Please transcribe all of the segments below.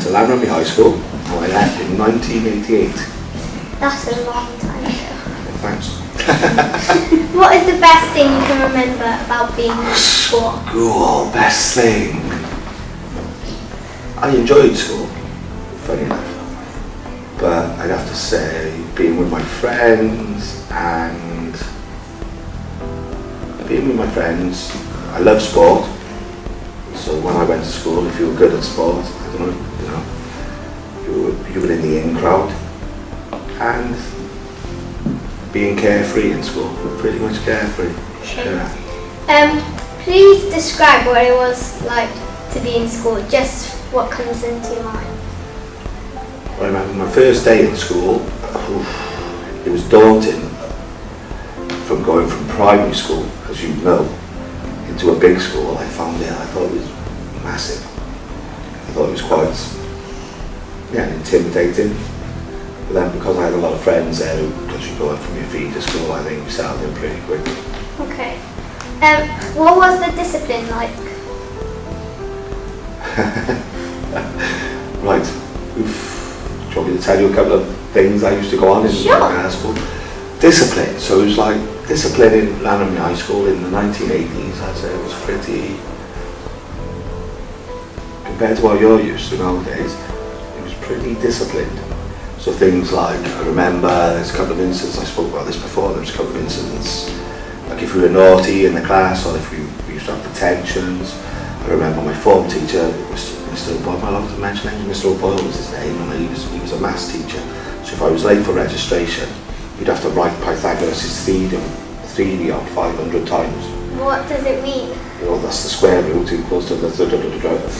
to Lanrugby High School, and I left in 1988. That's a long time ago. Thanks. What is the best thing you can remember about being in school? School, best thing. I enjoyed school, funny enough. But I'd have to say being with my friends and I love sport. So when I went to school, if you were good at sport, I don't know, you were in the in crowd. And being carefree in school, pretty much carefree. Okay. Yeah. Please describe what it was like to be in school, just what comes into your mind. I remember my first day in school, it was daunting from going from primary school, as you know, into a big school. I thought it was massive. I thought it was quite intimidating. But then because I had a lot of friends there, because you go up from your feet to school, I think we settled in pretty quickly. Okay. What was the discipline like? Right. Do you want me to tell you a couple of things I used to go on in school? Discipline. So it was like discipline in Lanrugby High School in the 1980s. I'd say it was pretty, compared to what you're used to nowadays, it was pretty disciplined. So things like, I remember there's a couple of incidents, I spoke about this before, there was a couple of incidents, like if we were naughty in the class or if we used to have detentions. I remember my form teacher, Mr. O'Boyle, am I allowed to mention him? Mr. O'Boyle was his name, and he was a maths teacher. So if I was late for registration, you'd have to write Pythagoras' theory out 500 times. What does it mean? Well, that's the square root equals to the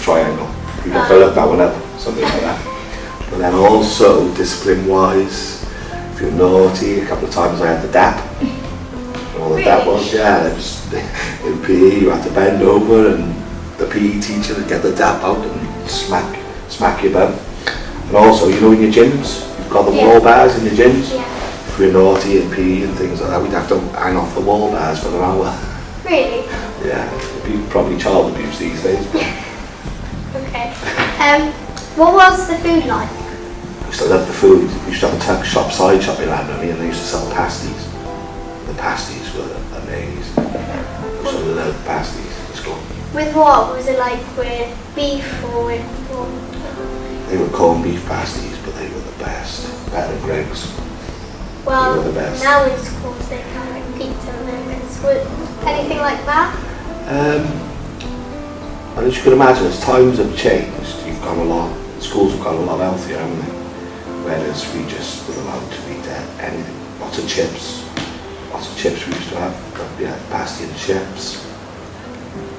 triangle. You'd have to look that one up, something like that. But then also, discipline-wise, if you're naughty, a couple of times I had the DAP. All the DAP was, it was in PE, you had to bend over and the PE teacher would get the DAP out and smack your bum. And also, in your gyms, you've got the wall bars in your gyms. Yeah. If we're naughty in PE and things like that, we'd have to hang off the wall bars for an hour. Really? Yeah, it'd be probably child abuse these days. But Okay. What was the food like? I used to love the food. We used to have a tuck shop, side shop in Lanrugby, and they used to sell pasties. The pasties were amazing. I used to love pasties at school. With what? Was it like with beef or with what? They were corned beef pasties, but they were the best. Better than Greg's. Well, They were the best. now in schools they have like pizza and burgers. Was anything like that? And as you can imagine, as times have changed, schools have got a lot healthier, haven't they? Whereas we just were allowed to eat anything. Lots of chips we used to have. Pasty and chips.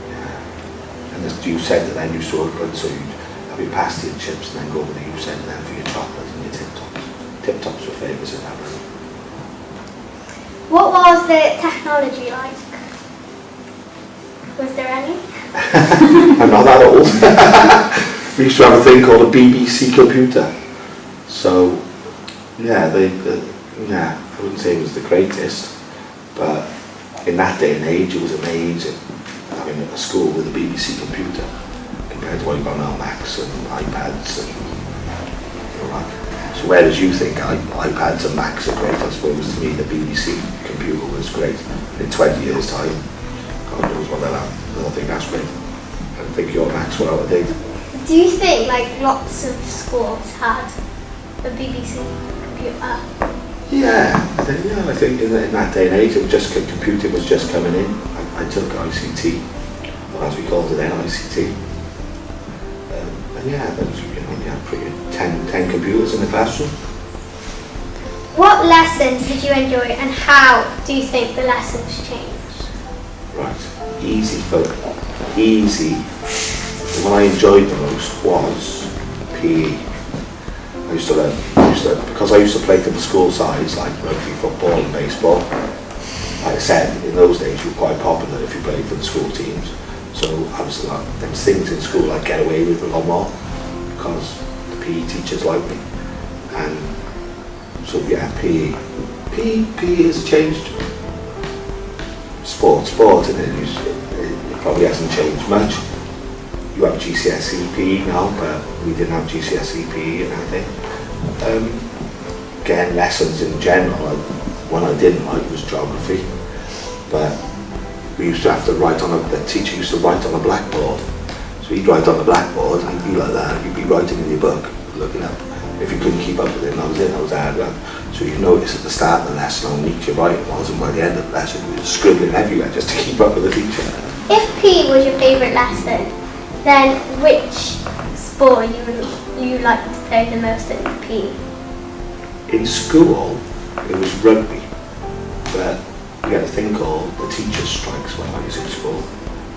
Yeah. And as you said, that then used to open, so you'd have your pasty and chips and then go over to you said then for your chocolate and your Tip-Tops. Tip-Tops were famous in that room. What was the technology like? Was there any? I'm not that old. We used to have a thing called a BBC computer. So, I wouldn't say it was the greatest, but in that day and age it was amazing having a school with a BBC computer compared to what you've got now, Macs and iPads and So whereas you think iPads and Macs are great, I suppose to me the BBC computer was great. In 20 years time, God knows what they'll have. They'll think that's great. I think your Macs were out of date. Do you think like lots of schools had a BBC computer? Yeah, I think in that day and age, computing was just coming in. I took ICT, or as we called it then, ICT. And there was, we had pretty 10 computers in the classroom. What lessons did you enjoy, and how do you think the lessons changed? Right, easy. The one I enjoyed the most was PE. Because I used to play for the school sides, like rugby, football and baseball. Like I said, in those days you were quite popular if you played for the school teams. So there was things in school I'd get away with a lot more because the PE teachers liked me. And so PE has changed. Sport, and it probably hasn't changed much. you have GCSE PE now, but we didn't have GCSE PE and everything. Again, lessons in general, one I didn't like was geography, but we used to have to write the teacher used to write on a blackboard. So he'd write on the blackboard and he'd be like that, and you'd be writing in your book, looking up. If you couldn't keep up with him, that was it, that was hard work. So you notice at the start of the lesson how neat your writing was, and by the end of the lesson you were scribbling everywhere just to keep up with the teacher. If PE was your favourite lesson, then which sport you like to play the most in PE? In school, it was rugby, but we had a thing called the teachers' strikes when I was in school,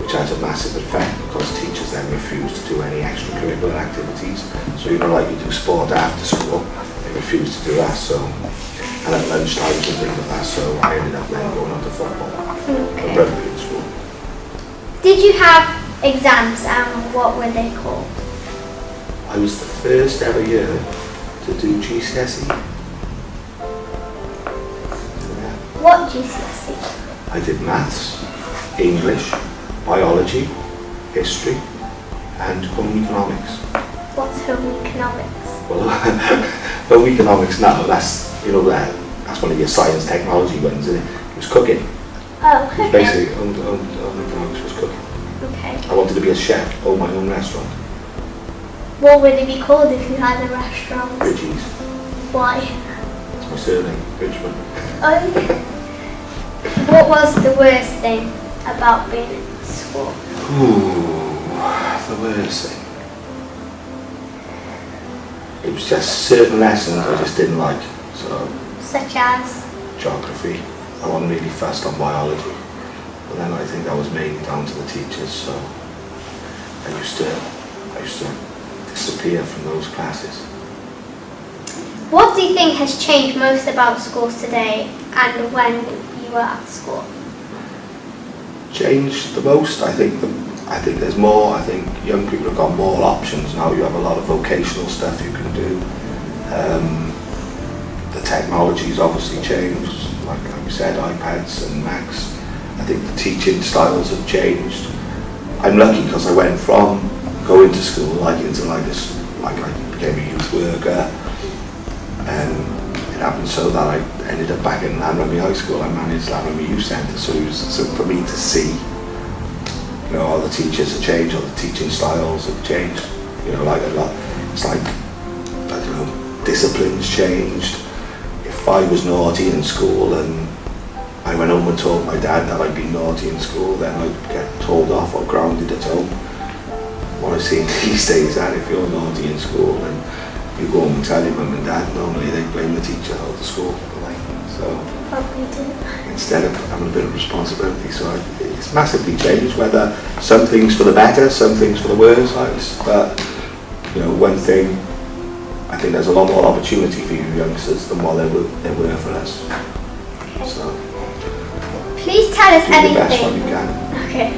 which had a massive effect because teachers then refused to do any extracurricular activities. So like you do sport after school, they refused to do that. So, and at lunchtimes and things like that. So I ended up then going on to football, and rugby in school. Did you have exams, and what were they called? I was the first ever year to do GCSE. What GCSE? I did maths, English, biology, history, and home economics. What's home economics? Well, home economics now, that's one of your science technology ones, isn't it? It was cooking. Oh, It was basically, home economics was cooking. Okay. I wanted to be a chef, own my own restaurant. What would it be called if you had a restaurant? Bridges. Why? That's my surname, Bridgman. Oh. What was the worst thing about being in school? Ooh, the worst thing. It was just certain lessons I just didn't like. So, Such as? geography. I wasn't really fussed on biology. But then I think that was mainly down to the teachers, so I used to disappear from those classes. What do you think has changed most about schools today and when you were at school? Changed the most, I think there's more. I think young people have got more options now. You have a lot of vocational stuff you can do. The technology's obviously changed, like we said, iPads and Macs. I think the teaching styles have changed. I'm lucky because I went from going to school I became a youth worker, and it happened so that I ended up back in Llanrummy High School. I managed Llanrummy Youth Centre, so for me to see, all the teachers have changed, all the teaching styles have changed, like a lot. It's like, I don't know, discipline's changed. If I was naughty in school and I went home and told my dad that I'd been naughty in school, then I'd get told off or grounded at home. What I've seen these days is that if you're naughty in school and you go home and tell your mum and dad, normally they blame the teacher or the school. So Probably do. instead of having a bit of responsibility, so it's massively changed. Whether some things for the better, some things for the worse, but one thing, I think there's a lot more opportunity for you youngsters than what there were for us. Okay. So Please tell us do the best one you anything. can. Okay.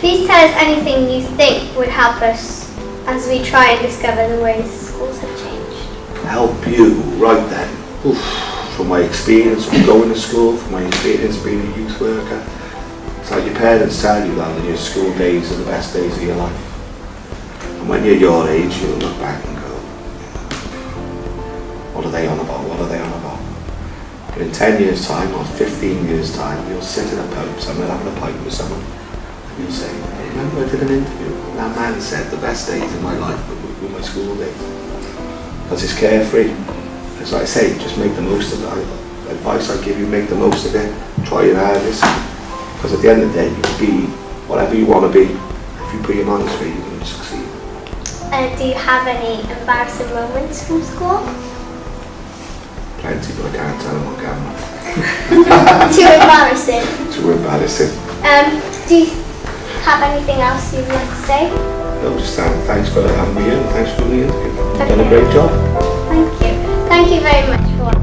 Please tell us anything you think would help us as we try and discover the ways schools have changed. Help you, right then. Oof. From my experience of going to school, from my experience being a youth worker, it's like your parents tell you that your school days are the best days of your life. And when you're your age, you'll look back and go, what are they on about? What are they on about? But in 10 years' time or 15 years' time, you'll sit in a pub somewhere having a pint with someone, and you'll say, I remember I did an interview, and that man said the best days of my life were my school days. Because it's carefree. As I say, just make the most of it. Advice I give you, make the most of it. Try your hardest. Because at the end of the day, you can be whatever you want to be. If you put your mind to it, you can succeed. Do you have any embarrassing moments from school? Plenty, but I can't tell them on camera. Too embarrassing. Too embarrassing. Do you have anything else you'd like to say? No, just thanks for having me in. Thanks for doing the interview. You've done a Okay. great job. Thank you. Thank you very much for watching.